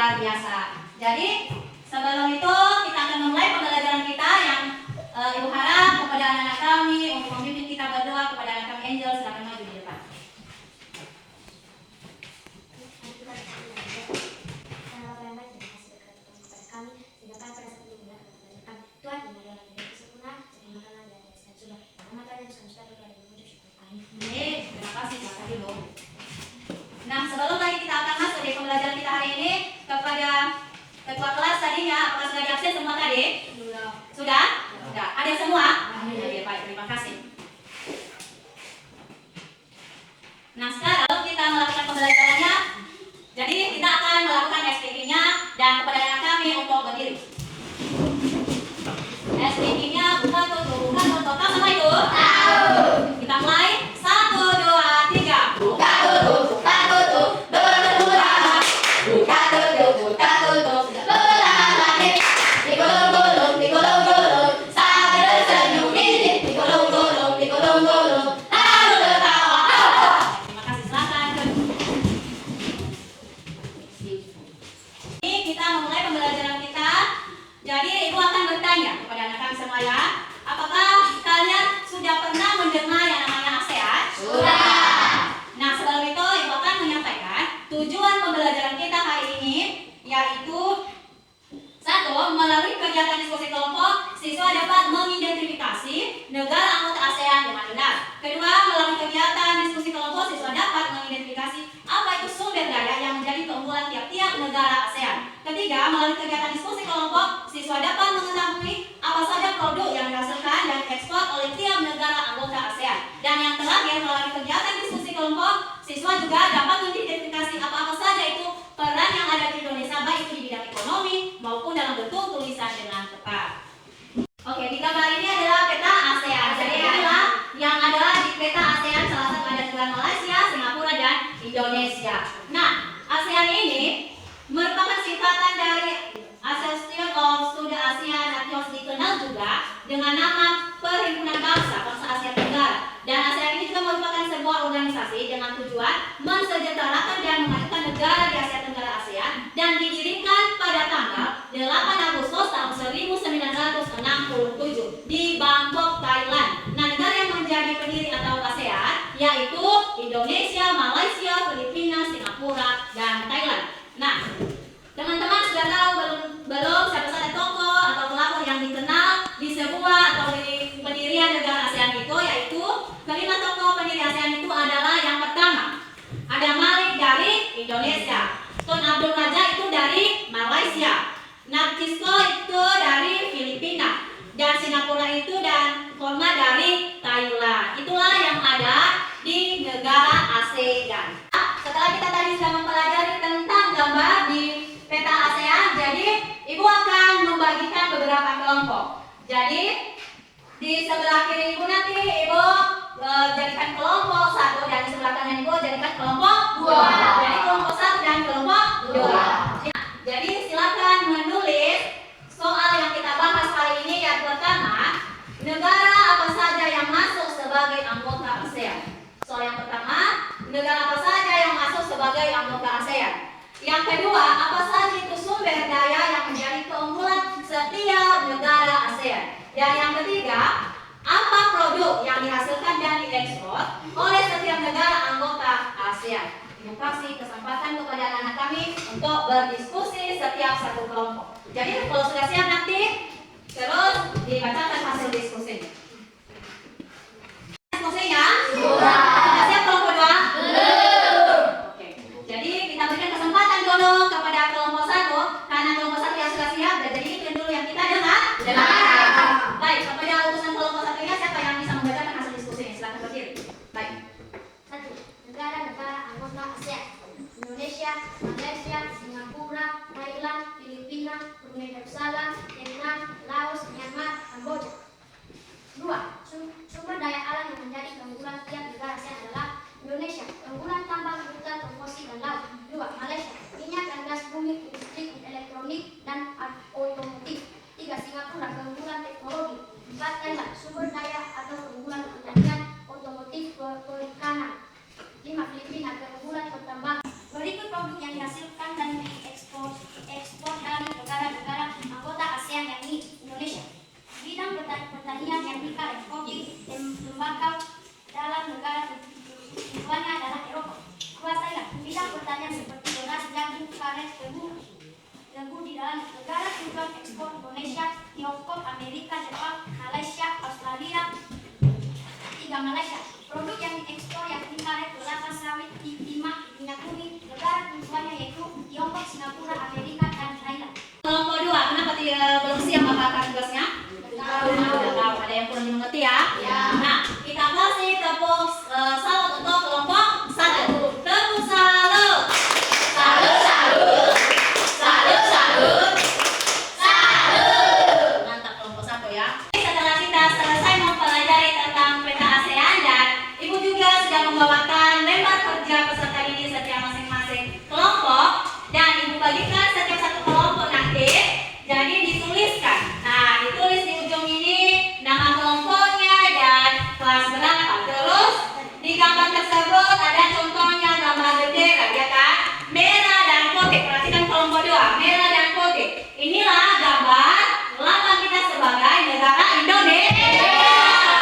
luar biasa. Jadi sebelum itu kita akan memulai pembelajaran kita yang Ibu harap kepada anak-anak kami untuk memimpin kita berdoa kepada anak kami Angel. Silakan maju di depan. Terima kasih dulu. Nah, sebelum lagi kita akan masuk di pembelajaran kita hari ini, kepada ketua kelas tadinya, apakah sudah diabsen semua tadi? Sudah? Sudah. Ada semua? Oke, baik, terima kasih. Nah, sekarang kita melakukan pembelajarannya. Jadi kita akan melakukan SPP-nya dan kepada anak kami untuk berdiri. SPP-nya buka tutup. Tahu sama itu? Tahu. Kita mulai. 1, 2, 3. Buka tutup. Bermula. Buka tutup. Berlari. Digulung-gulung. Sambil tersenyum dikit. Digulung-gulung. Lalu tertawa. Terima kasih, silakan. Ini kita memulai pembelajaran kita. Jadi ibu akan bertanya kepada anak kami semua ya. Apakah kalian sudah pernah mendengar yang namanya ASEAN? Sudah. Nah, sebelum itu ibu akan menyampaikan tujuan pembelajaran kita hari ini, yaitu 1. Melalui kegiatan diskusi kelompok, siswa dapat mengidentifikasi negara anggota ASEAN dengan benar. 2. Melalui kegiatan diskusi kelompok, siswa dapat mengidentifikasi apa itu sumber daya yang menjadi keunggulan tiap-tiap negara ASEAN. 3. Melalui kegiatan diskusi kelompok, siswa dapat mengetahui apa saja produk yang dihasilkan dan diekspor oleh tiap negara anggota ASEAN. Dan yang terakhir, melalui kegiatan diskusi kelompok, siswa juga dapat mengidentifikasi apa-apa saja itu peran yang ada di Indonesia, baik itu di bidang ekonomi maupun dalam bentuk tulisan dengan tepat. Oke, di gambar ini adalah peta ASEAN. Jadi inilah yang ada di peta ASEAN, salah satu ada negara Malaysia, Singapura, dan Indonesia. Nah, ASEAN ini merupakan singkatan dari Association of Student ASEAN Nations, dikenal juga dengan nama Perhimpunan Bangsa Asia Tenggara. Dan ASEAN ini juga merupakan sebuah organisasi dengan tujuan mensejahterakan dan memajukan negara di Asia Tenggara ASEAN, dan didirikan pada tanggal 8 Agustus tahun 1967 di Bangkok, Thailand. Nah, negara yang menjadi pendiri atau ASEAN yaitu Indonesia, Malaysia, Filipina, Singapura, dan Thailand. Nah, teman-teman sudah tahu belum siapa saja tokoh atau pelapor yang dikenal di sebuah atau di pendirian negara ASEAN itu, yaitu kelima tokoh pendiri ASEAN itu adalah yang pertama ada Malik dari Indonesia, Tun Abdul Raja itu dari Malaysia, Narcisco itu dari Filipina, dan Singapura itu dan Korma dari Thailand. Itulah yang ada di negara ASEAN. Setelah kita tadi sudah mempelajari tentang gambar di peta ASEAN, jadi ibu akan membagikan beberapa kelompok. Jadi di sebelah kiri ibu nanti ibu jadikan kelompok 1, dan di sebelah kanan ibu jadikan kelompok 2. Jadi kelompok 1 dan kelompok 2. Jadi silakan menulis soal yang kita bahas kali ini. Yang pertama, negara apa saja yang masuk sebagai anggota ASEAN? Soal yang pertama, negara apa saja yang masuk sebagai anggota ASEAN? Yang kedua, apa saja itu sumber daya yang menjadi keunggulan setiap negara ASEAN? Dan yang ketiga, apa produk yang dihasilkan dan diekspor oleh setiap negara anggota ASEAN? Ibu kasih kesempatan kepada anak-anak kami untuk berdiskusi setiap satu kelompok. Jadi kalau sudah siap nanti terus dibacakan hasil diskusinya. Diskusinya? Sudah. Sudah siap kelompok 2? Belum. Oke. Jadi kita berikan kesempatan dulu kepada kelompok 1, karena kelompok 1 yang sudah siap, dan jadi itu dulu yang kita dengar. Baik, kepada utusan kelompok 1-nya siapa yang bisa membacakan hasil diskusinya? Silakan berdiri. Baik. 1. Negara-negara anggota ASEAN: Indonesia, Malaysia, Singapura, Thailand, Filipina, Brunei Darussalam, Vietnam, Laos, Myanmar, Kamboja. 2. Sumber daya alam yang menjadi keunggulan tiap negara ASEAN adalah: Indonesia, keunggulan tambang, hutan, fosil, dan laut. 2. Malaysia, minyak dan gas bumi, industri elektronik dan otomotif. 3. Singapura, keunggulan teknologi. 4. Thailand, sumber daya atau keunggulan pertanian, otomotif, perikanan. 5. Filipina, keunggulan pertambangan. Berikut produk yang dihasilkan dan diekspor karet debu di dalam negara tujuan ekspor Indonesia, Tiongkok, Amerika, Jepang, Malaysia, Australia, 3 Malaysia. Produk yang diekspor yakni karet, kelapa sawit, timah, minyak bumi. Negara tujuannya yaitu Tiongkok, Singapura, Amerika, dan Thailand. Kelompok 2, kenapa belum siap apa tugasnya? Udah tahu, ada yang kurang mengerti ya? Nah, kita kasih tepuk salut untuk kelompok 1. Tepuk salut. Salut, salut. Salut, salut. Salut. Mantap kelompok 1 ya. Setelah kita selesai mempelajari tentang peta ASEAN dan Ibu juga sudah membawakan lembar kerja peserta didik setiap masing-masing kelompok dan Ibu bagikan setiap satu kelompok nanti jadi dituliskan. Nah, ditulis di ujung ini nama kelompoknya dan kelas berapa. Terus di gambar tersebut ada contohnya gambar bendera ya kan? Merah dan putih. Perhatikan kelompok 2, merah dan putih. Inilah gambar lambang kita sebagai negara Indonesia.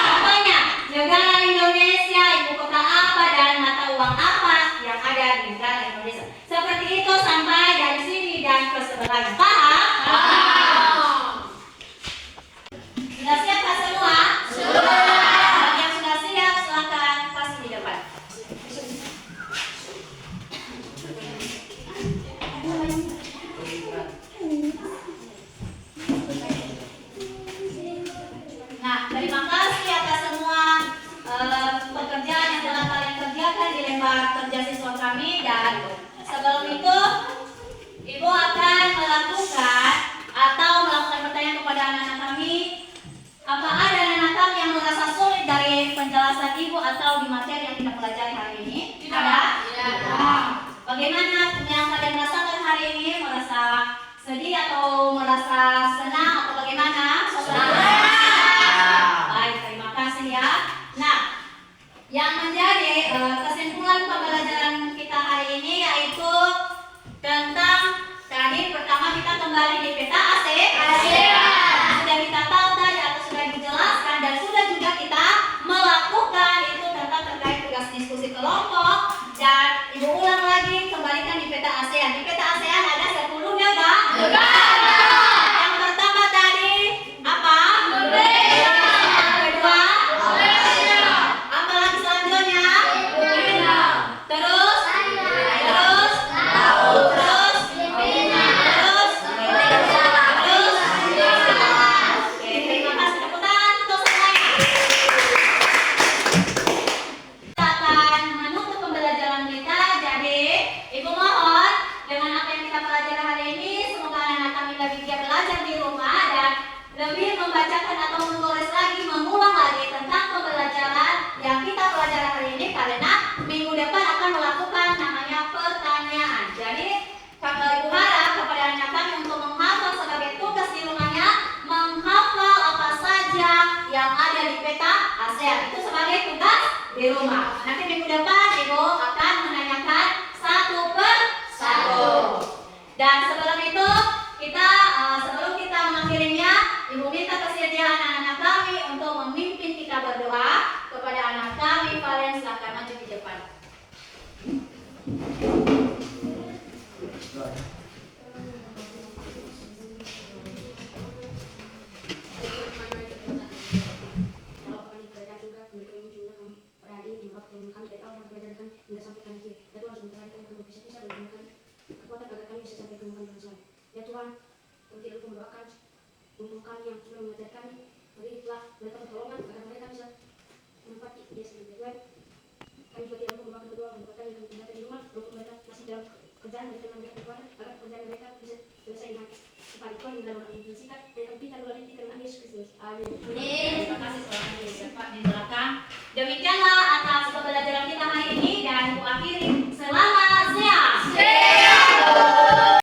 Contohnya negara Indonesia, ibu kota apa dan mata uang apa yang ada di negara Indonesia. Seperti itu sampai dari sini dan ke sebelahnya. Paham? Sudah siap semua? Sudah. Bagi yang sudah siap, silakan kasih di depan. Nah, terima kasih atas semua pekerjaan yang telah kalian kerjakan di lembar kerja siswa kami dan sebelum itu Ibu akan melakukan atau melakukan pertanyaan kepada anak-anak kami. Apa ada anak-anak kami yang merasa sulit dari penjelasan Ibu atau di materi yang kita pelajari hari ini? Ada? Tidak. Bagaimana yang kalian rasakan hari ini? Merasa sedih atau merasa senang atau bagaimana? Baik, terima kasih ya. Nah, yang menjadi kesimpulan pembelajaran kita hari ini yaitu tentang tadi pertama kita kembali di peta ASEAN. Sudah kita tahu tadi atau sudah dijelaskan dan sudah juga kita melakukan itu tentang terkait tugas diskusi kelompok dan Ibu ulang lagi kembalikan di peta ASEAN. Di peta ASEAN ada 10 negara. Yang pertama tadi apa? Yang kedua apa lagi selanjutnya? Terus lebih membacakan atau menulis lagi, mengulang lagi tentang pembelajaran yang kita pelajari hari ini karena minggu depan akan melakukan namanya pertanyaan. Jadi Ibu harap kepada anak kami untuk menghafal sebagai tugas di rumahnya, menghafal apa saja yang ada di peta ASEAN itu sebagai tugas di rumah. Nanti minggu depan Ibu akan menanyakan satu per satu. Dan sebelum itu sebelum kita mengakhirinya, Ibu minta kesediaan anak-anak kami untuk memimpin kita berdoa kepada anak kami. Kalian silakan maju di depan. Ya Tuhan, kami tidak lupa mendoakan untuk kami yang sudah mengajar kami, berilah mereka pertolongan agar mereka bisa menempati dia sebagai Tuhan. Kami juga tidak lupa mendoakan kedua untuk kami yang tinggal di rumah, untuk mereka masih dalam kerjaan mereka memberikan Tuhan agar pekerjaan mereka bisa selesai dengan cepat. Tuhan dalam orang yang singkat, dan kami minta doa ini karena Yesus Kristus. Amin. Terima kasih.